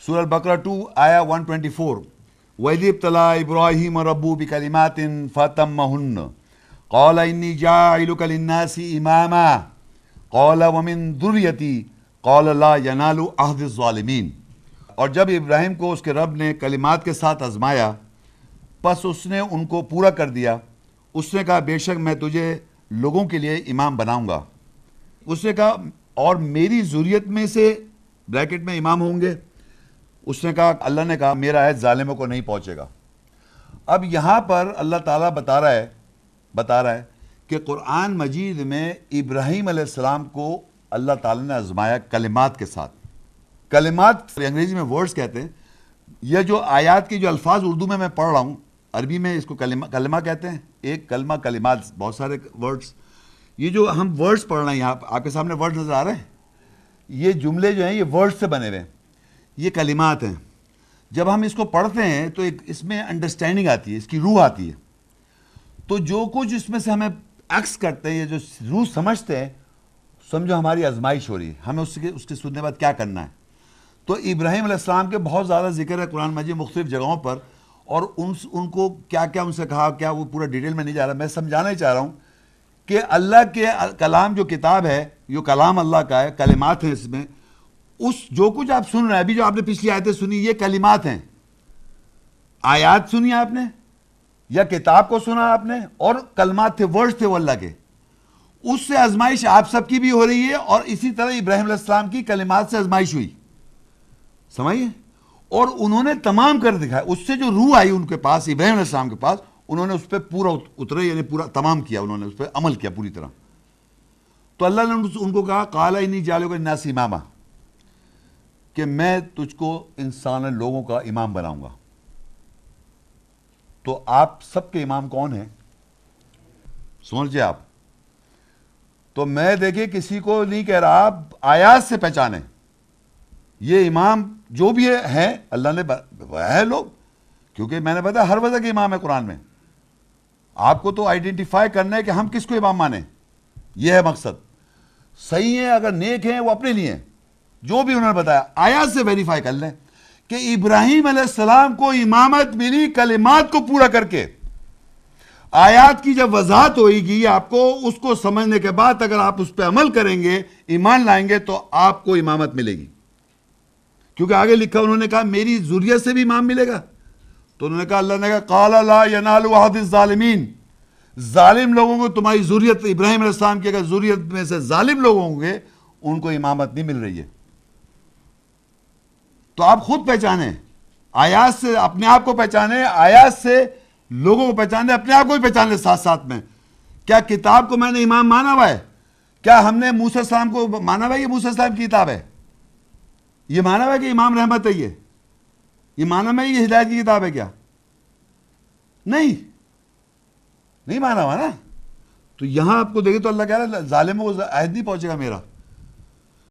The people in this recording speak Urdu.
سورہ البقرہ 2 آیا 124. وَإِذِ ابْتَلَىٰ إِبْرَاهِيمَ رَبُّهُ بِكَلِمَاتٍ فَأَتَمَّهُنَّ قَالَ إِنِّي جَاعِلُكَ لِلنَّاسِ إِمَامًا قَالَ وَمِن ذُرِّيَّتِي قَالَ لَا يَنَالُ عَهْدِ الظَّالِمِينَ. اور جب ابراہیم کو اس کے رب نے کلمات کے ساتھ آزمایا پس اس نے ان کو پورا کر دیا. اس نے کہا بے شک میں تجھے لوگوں کے لیے امام بناؤں گا. اس نے کہا اور میری ذریت میں سے بریکٹ میں امام ہوں گے. اس نے کہا اللہ نے کہا میرا عہد ظالموں کو نہیں پہنچے گا. اب یہاں پر اللہ تعالیٰ بتا رہا ہے کہ قرآن مجید میں ابراہیم علیہ السلام کو اللہ تعالیٰ نے آزمایا کلمات کے ساتھ. کلمات انگریزی میں ورڈز کہتے ہیں. یہ جو آیات کی جو الفاظ اردو میں پڑھ رہا ہوں، عربی میں اس کو کلمہ کہتے ہیں. ایک کلمہ، کلمات، بہت سارے ورڈز. یہ جو ہم ورڈز پڑھ رہے ہیں یہاں آپ کے سامنے ورڈز نظر آ رہے ہیں، یہ جملے جو ہیں یہ ورڈز سے بنے ہوئے ہیں، یہ کلمات ہیں. جب ہم اس کو پڑھتے ہیں تو ایک اس میں انڈرسٹینڈنگ آتی ہے، اس کی روح آتی ہے. تو جو کچھ اس میں سے ہمیں عکس کرتے ہیں، یہ جو روح سمجھتے ہیں، سمجھو ہماری آزمائش ہو رہی ہے، ہمیں اس کے سننے بعد کیا کرنا ہے. تو ابراہیم علیہ السلام کے بہت زیادہ ذکر ہے قرآن مجید مختلف جگہوں پر، اور ان کو کیا کیا ان سے کہا، کیا وہ پورا ڈیٹیل میں نہیں جا رہا. میں سمجھانا ہی چاہ رہا ہوں کہ اللہ کے کلام جو کتاب ہے، جو کلام اللہ کا ہے، کلمات ہیں اس میں. اس جو کچھ آپ سن رہے ہیں ابھی، جو آپ نے پچھلی آیتیں سنی، یہ کلمات ہیں. آیات سنی آپ نے یا کتاب کو سنا آپ نے، اور کلمات تھے، ورڈز تھے وہ اللہ کے. اس سے آزمائش آپ سب کی بھی ہو رہی ہے، اور اسی طرح ابراہیم علیہ السلام کی کلمات سے آزمائش ہوئی. سمجھیے؟ اور انہوں نے تمام کر دکھایا. اس سے جو روح آئی ان کے پاس، ابراہیم علیہ السلام کے پاس، انہوں نے اس پہ پورا اترے، یعنی پورا تمام کیا، انہوں نے اس پہ عمل کیا پوری طرح. تو اللہ نے ان کو کہا قال انی جاعلک للناس اماما، کہ میں تجھ کو انسان لوگوں کا امام بناؤں گا. تو آپ سب کے امام کون ہیں؟ سمجھے آپ؟ تو میں دیکھیں کسی کو نہیں کہہ رہا، آپ آیات سے پہچانے یہ امام جو بھی ہے اللہ نے ہے لوگ، کیونکہ میں نے بتایا ہر وجہ کے امام ہے قرآن میں. آپ کو تو آئیڈینٹیفائی کرنا ہے کہ ہم کس کو امام مانیں، یہ ہے مقصد. صحیح ہے اگر نیک ہیں وہ اپنے لیے ہیں، جو بھی انہوں نے بتایا آیات سے ویریفائی کر لیں کہ ابراہیم علیہ السلام کو امامت ملی کلمات کو پورا کر کے. آیات کی جب وضاحت ہوئے گی آپ کو، اس کو سمجھنے کے بعد اگر آپ اس پہ عمل کریں گے، ایمان لائیں گے، تو آپ کو امامت ملے گی. کیونکہ آگے لکھا انہوں نے کہا میری ذریت سے بھی امام ملے گا. تو انہوں نے کہا اللہ نے کہا قال لا ینال عہد الظالمین، ظالم لوگوں کو تمہاری ذریت، ابراہیم علیہ السلام کی اگر ذریت میں سے ظالم لوگ ہوں گے ان کو امامت نہیں مل رہی ہے. تو آپ خود پہچانیں، آیات سے اپنے آپ کو پہچانیں، آیات سے لوگوں کو پہچانیں، اپنے آپ کو بھی پہچانیں ساتھ ساتھ میں. کیا کتاب کو میں نے امام مانا ہوا ہے؟ کیا ہم نے موسیٰ علیہ السلام کو مانا ہوا ہے یہ موسیٰ علیہ السلام کی کتاب ہے؟ یہ مانا ہوا ہے کہ امام رحمت ہے؟ یہ مانا ہوا ہے یہ ہدایت کی کتاب ہے؟ کیا نہیں مانا ہوا نا. تو یہاں آپ کو دیکھیں تو اللہ کہہ رہا ہے ظالموں کو عہد نہیں پہنچے گا میرا.